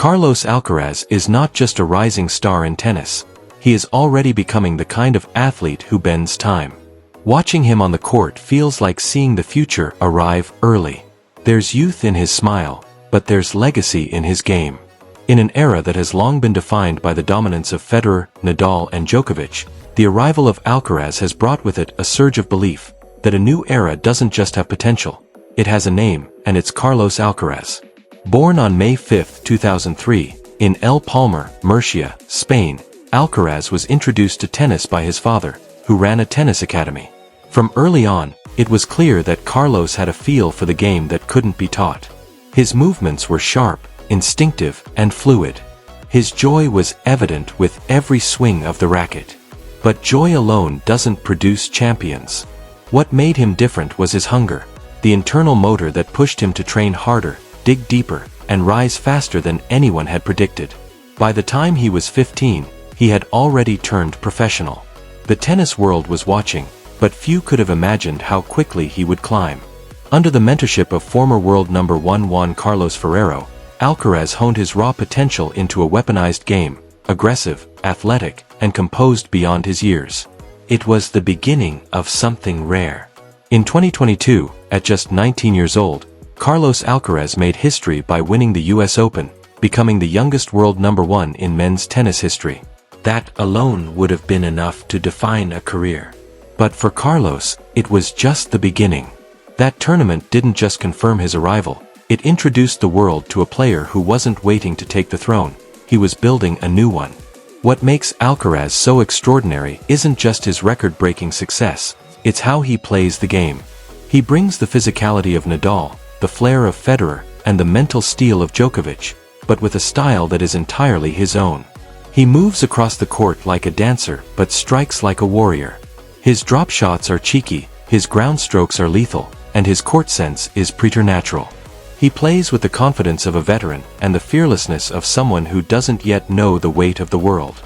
Carlos Alcaraz is not just a rising star in tennis. He is already becoming the kind of athlete who bends time. Watching him on the court feels like seeing the future arrive early. There's youth in his smile, but there's legacy in his game. In an era that has long been defined by the dominance of Federer, Nadal and Djokovic, the arrival of Alcaraz has brought with it a surge of belief that a new era doesn't just have potential. It has a name, and it's Carlos Alcaraz. Born on May 5, 2003, in El Palmar, Murcia, Spain, Alcaraz was introduced to tennis by his father, who ran a tennis academy. From early on, it was clear that Carlos had a feel for the game that couldn't be taught. His movements were sharp, instinctive, and fluid. His joy was evident with every swing of the racket. But joy alone doesn't produce champions. What made him different was his hunger, the internal motor that pushed him to train harder, dig deeper, and rise faster than anyone had predicted. By the time he was 15, he had already turned professional. The tennis world was watching, but few could have imagined how quickly he would climb. Under the mentorship of former world number 1 Juan Carlos Ferrero, Alcaraz honed his raw potential into a weaponized game, aggressive, athletic, and composed beyond his years. It was the beginning of something rare. In 2022, at just 19 years old, Carlos Alcaraz made history by winning the US Open, becoming the youngest world number 1 in men's tennis history. That alone would have been enough to define a career. But for Carlos, it was just the beginning. That tournament didn't just confirm his arrival, it introduced the world to a player who wasn't waiting to take the throne, he was building a new one. What makes Alcaraz so extraordinary isn't just his record-breaking success, it's how he plays the game. He brings the physicality of Nadal, the flair of Federer, and the mental steel of Djokovic, but with a style that is entirely his own. He moves across the court like a dancer, but strikes like a warrior. His drop shots are cheeky, his ground strokes are lethal, and his court sense is preternatural. He plays with the confidence of a veteran and the fearlessness of someone who doesn't yet know the weight of the world.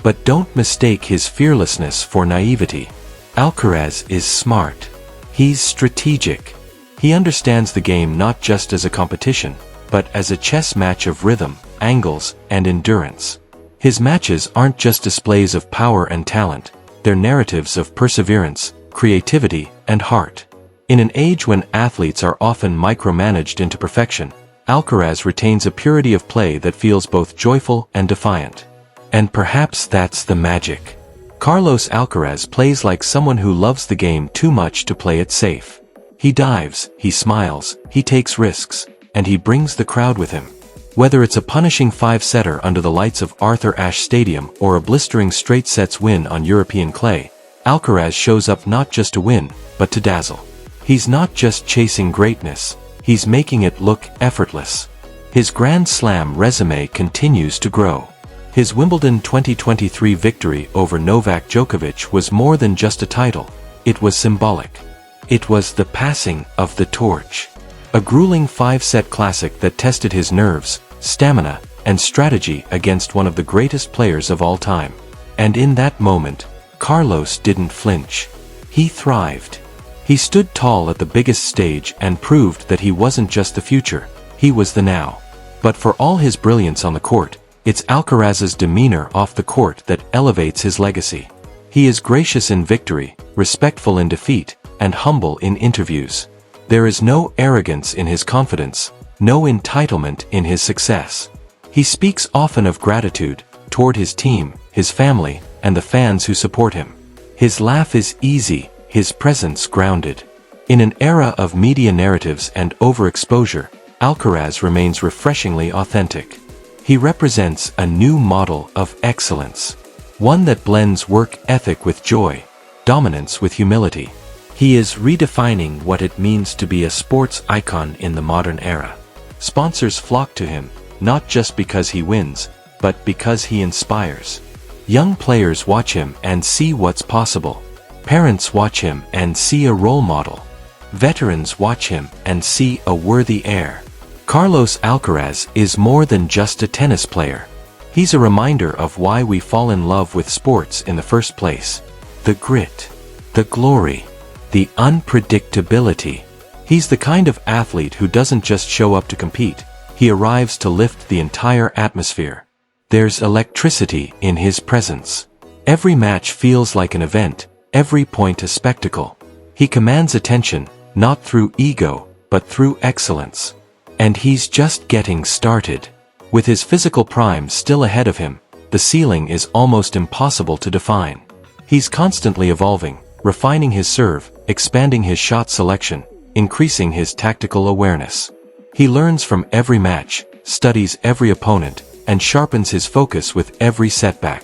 But don't mistake his fearlessness for naivety. Alcaraz is smart. He's strategic. He understands the game not just as a competition, but as a chess match of rhythm, angles, and endurance. His matches aren't just displays of power and talent, they're narratives of perseverance, creativity, and heart. In an age when athletes are often micromanaged into perfection, Alcaraz retains a purity of play that feels both joyful and defiant. And perhaps that's the magic. Carlos Alcaraz plays like someone who loves the game too much to play it safe. He dives, he smiles, he takes risks, and he brings the crowd with him. Whether it's a punishing 5-setter under the lights of Arthur Ashe Stadium or a blistering straight sets win on European clay, Alcaraz shows up not just to win, but to dazzle. He's not just chasing greatness, he's making it look effortless. His Grand Slam resume continues to grow. His Wimbledon 2023 victory over Novak Djokovic was more than just a title, it was symbolic. It was the passing of the torch. A grueling 5-set classic that tested his nerves, stamina, and strategy against one of the greatest players of all time. And in that moment, Carlos didn't flinch. He thrived. He stood tall at the biggest stage and proved that he wasn't just the future, he was the now. But for all his brilliance on the court, it's Alcaraz's demeanor off the court that elevates his legacy. He is gracious in victory, respectful in defeat, and humble in interviews. There is no arrogance in his confidence, no entitlement in his success. He speaks often of gratitude toward his team, his family, and the fans who support him. His laugh is easy, his presence grounded. In an era of media narratives and overexposure, Alcaraz remains refreshingly authentic. He represents a new model of excellence, one that blends work ethic with joy, dominance with humility. He is redefining what it means to be a sports icon in the modern era. Sponsors flock to him, not just because he wins, but because he inspires. Young players watch him and see what's possible. Parents watch him and see a role model. Veterans watch him and see a worthy heir. Carlos Alcaraz is more than just a tennis player. He's a reminder of why we fall in love with sports in the first place. The grit, the glory, the unpredictability. He's the kind of athlete who doesn't just show up to compete, he arrives to lift the entire atmosphere. There's electricity in his presence. Every match feels like an event, every point a spectacle. He commands attention, not through ego, but through excellence. And he's just getting started. With his physical prime still ahead of him, the ceiling is almost impossible to define. He's constantly evolving, refining his serve, expanding his shot selection, increasing his tactical awareness. He learns from every match, studies every opponent, and sharpens his focus with every setback.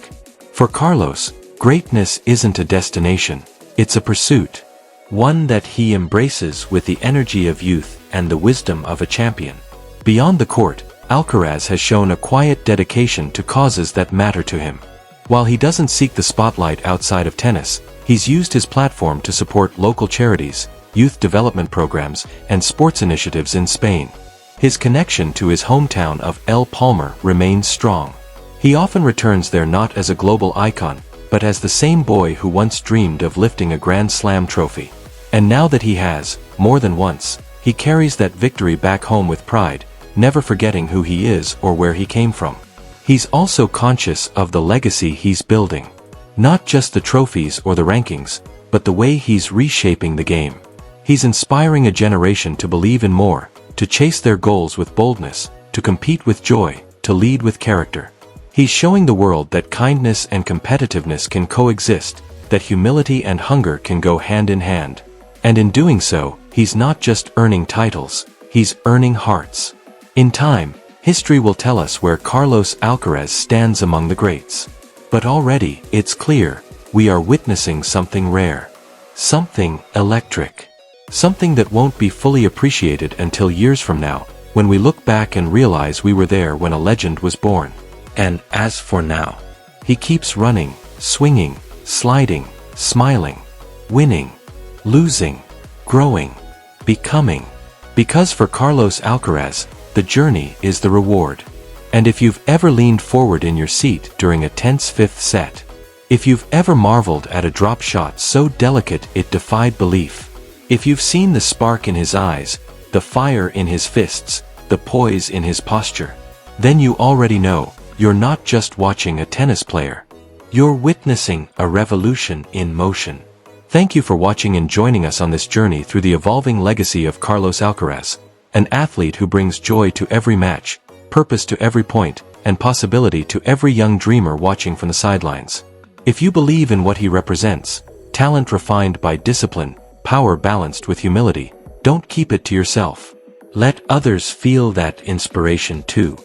For Carlos, greatness isn't a destination, it's a pursuit. One that he embraces with the energy of youth and the wisdom of a champion. Beyond the court, Alcaraz has shown a quiet dedication to causes that matter to him. While he doesn't seek the spotlight outside of tennis, he's used his platform to support local charities, youth development programs, and sports initiatives in Spain. His connection to his hometown of El Palmar remains strong. He often returns there not as a global icon, but as the same boy who once dreamed of lifting a Grand Slam trophy. And now that he has, more than once, he carries that victory back home with pride, never forgetting who he is or where he came from. He's also conscious of the legacy he's building. Not just the trophies or the rankings, but the way he's reshaping the game. He's inspiring a generation to believe in more, to chase their goals with boldness, to compete with joy, to lead with character. He's showing the world that kindness and competitiveness can coexist, that humility and hunger can go hand in hand. And in doing so, he's not just earning titles, he's earning hearts. In time, history will tell us where Carlos Alcaraz stands among the greats. But already, it's clear, we are witnessing something rare. Something electric. Something that won't be fully appreciated until years from now, when we look back and realize we were there when a legend was born. And as for now, he keeps running, swinging, sliding, smiling, winning, losing, growing, becoming. Because for Carlos Alcaraz, the journey is the reward. And if you've ever leaned forward in your seat during a tense fifth set, if you've ever marveled at a drop shot so delicate it defied belief, if you've seen the spark in his eyes, the fire in his fists, the poise in his posture, then you already know, you're not just watching a tennis player. You're witnessing a revolution in motion. Thank you for watching and joining us on this journey through the evolving legacy of Carlos Alcaraz, an athlete who brings joy to every match, purpose to every point, and possibility to every young dreamer watching from the sidelines. If you believe in what he represents, talent refined by discipline, power balanced with humility, don't keep it to yourself. Let others feel that inspiration too.